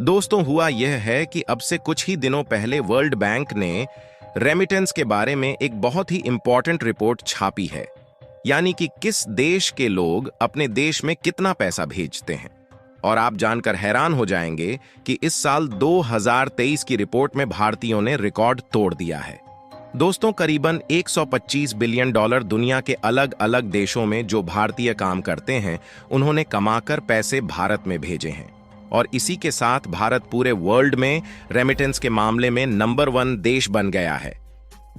दोस्तों, हुआ यह है कि अब से कुछ ही दिनों पहले वर्ल्ड बैंक ने रेमिटेंस के बारे में एक बहुत ही इंपॉर्टेंट रिपोर्ट छापी है। यानी कि किस देश के लोग अपने देश में कितना पैसा भेजते हैं। और आप जानकर हैरान हो जाएंगे कि इस साल 2023 की रिपोर्ट में भारतीयों ने रिकॉर्ड तोड़ दिया है। दोस्तों, करीबन 125 बिलियन डॉलर दुनिया के अलग अलग देशों में जो भारतीय काम करते हैं, उन्होंने कमाकर पैसे भारत में भेजे हैं। और इसी के साथ भारत पूरे वर्ल्ड में रेमिटेंस के मामले में नंबर 1 देश बन गया है।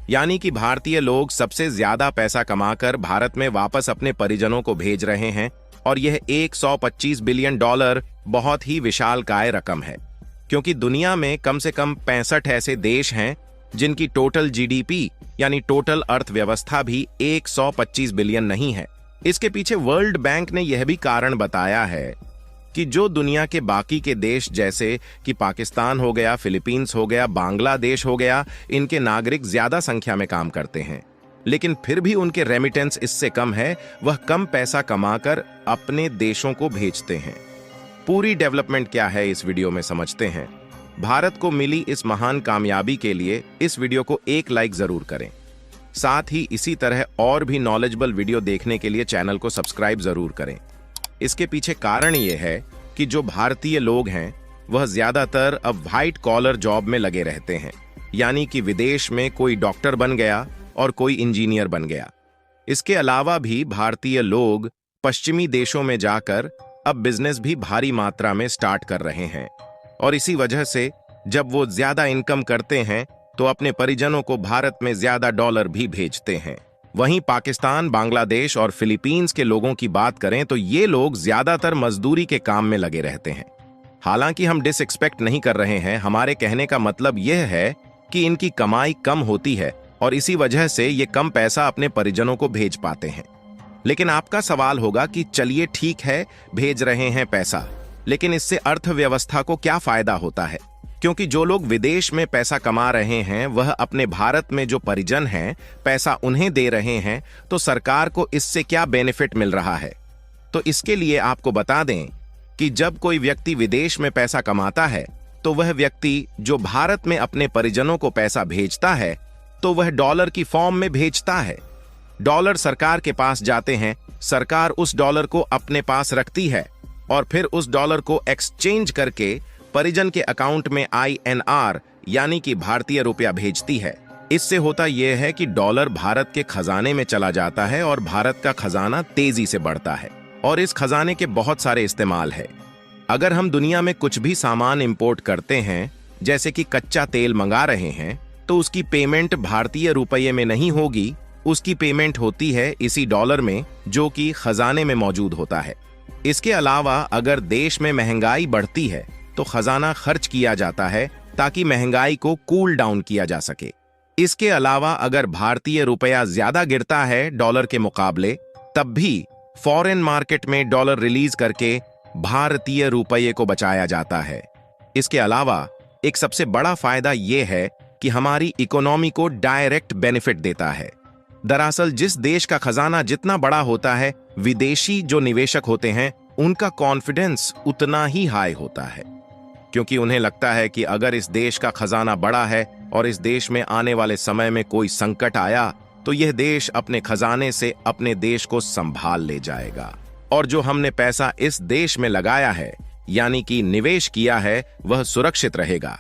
यानी कि भारतीय लोग सबसे ज्यादा पैसा कमाकर भारत में वापस अपने परिजनों को भेज रहे हैं। और यह 125 बिलियन डॉलर बहुत ही विशालकाय रकम है, क्योंकि दुनिया में कम से कम 65 ऐसे देश हैं जिनकी टोटल जीडीपी यानी टोटल अर्थव्यवस्था भी 125 बिलियन नहीं है। इसके पीछे वर्ल्ड बैंक ने यह भी कारण बताया है कि जो दुनिया के बाकी के देश जैसे कि पाकिस्तान हो गया, फिलीपींस हो गया, बांग्लादेश हो गया, इनके नागरिक ज्यादा संख्या में काम करते हैं, लेकिन फिर भी उनके रेमिटेंस इससे कम है। वह कम पैसा कमाकर अपने देशों को भेजते हैं। पूरी डेवलपमेंट क्या है इस वीडियो में समझते हैं। भारत को मिली इस महान कामयाबी के लिए इस वीडियो को एक लाइक जरूर करें। साथ ही इसी तरह और भी नॉलेजेबल वीडियो देखने के लिए चैनल को सब्सक्राइब जरूर करें। इसके पीछे कारण यह है कि जो भारतीय लोग हैं वह ज्यादातर अब व्हाइट कॉलर जॉब में लगे रहते हैं। यानी कि विदेश में कोई डॉक्टर बन गया और कोई इंजीनियर बन गया। इसके अलावा भी भारतीय लोग पश्चिमी देशों में जाकर अब बिजनेस भी भारी मात्रा में स्टार्ट कर रहे हैं। और इसी वजह से जब वो ज्यादा इनकम करते हैं तो अपने परिजनों को भारत में ज्यादा डॉलर भी भेजते हैं। वहीं पाकिस्तान, बांग्लादेश और फिलीपींस के लोगों की बात करें तो ये लोग ज्यादातर मजदूरी के काम में लगे रहते हैं। हालांकि हम डिसएक्सपेक्ट नहीं कर रहे हैं, हमारे कहने का मतलब यह है कि इनकी कमाई कम होती है और इसी वजह से ये कम पैसा अपने परिजनों को भेज पाते हैं। लेकिन आपका सवाल होगा कि चलिए ठीक है, भेज रहे हैं पैसा, लेकिन इससे अर्थव्यवस्था को क्या फायदा होता है? क्योंकि जो लोग विदेश में पैसा कमा रहे हैं वह अपने भारत में जो परिजन हैं पैसा उन्हें दे रहे हैं, तो सरकार को इससे क्या बेनिफिट मिल रहा है? तो इसके लिए आपको बता दें कि जब कोई व्यक्ति विदेश में पैसा कमाता है तो वह व्यक्ति जो भारत में अपने परिजनों को पैसा भेजता है तो वह डॉलर की फॉर्म में भेजता है। डॉलर सरकार के पास जाते हैं, सरकार उस डॉलर को अपने पास रखती है और फिर उस डॉलर को एक्सचेंज करके परिजन के अकाउंट में INR यानी कि भारतीय रुपया भेजती है। इससे होता यह है कि डॉलर भारत के खजाने में चला जाता है और भारत का खजाना तेजी से बढ़ता है। और इस खजाने के बहुत सारे इस्तेमाल है। अगर हम दुनिया में कुछ भी सामान इंपोर्ट करते हैं, जैसे कि कच्चा तेल मंगा रहे हैं, तो उसकी पेमेंट भारतीय रुपये में नहीं होगी, उसकी पेमेंट होती है इसी डॉलर में जो कि खजाने में मौजूद होता है। इसके अलावा अगर देश में महंगाई बढ़ती है तो खजाना खर्च किया जाता है ताकि महंगाई को कूल डाउन किया जा सके। इसके अलावा अगर भारतीय रुपया ज्यादा गिरता है डॉलर के मुकाबले, तब भी फॉरेन मार्केट में डॉलर रिलीज करके भारतीय रुपये को बचाया जाता है। इसके अलावा एक सबसे बड़ा फायदा यह है कि हमारी इकोनॉमी को डायरेक्ट बेनिफिट देता है। दरअसल जिस देश का खजाना जितना बड़ा होता है, विदेशी जो निवेशक होते हैं उनका कॉन्फिडेंस उतना ही हाई होता है, क्योंकि उन्हें लगता है कि अगर इस देश का खजाना बड़ा है और इस देश में आने वाले समय में कोई संकट आया तो यह देश अपने खजाने से अपने देश को संभाल ले जाएगा। और जो हमने पैसा इस देश में लगाया है यानी कि निवेश किया है, वह सुरक्षित रहेगा।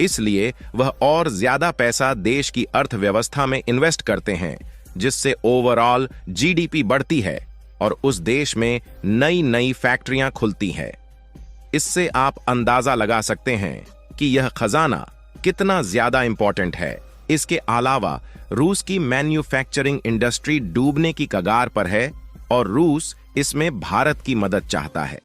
इसलिए वह और ज्यादा पैसा देश की अर्थव्यवस्था में इन्वेस्ट करते हैं, जिससे ओवरऑल जीडीपी बढ़ती है और उस देश में नई नई फैक्ट्रियां खुलती हैं। इससे आप अंदाजा लगा सकते हैं कि यह खजाना कितना ज्यादा इंपॉर्टेंट है। इसके अलावा रूस की मैन्युफैक्चरिंग इंडस्ट्री डूबने की कगार पर है और रूस इसमें भारत की मदद चाहता है।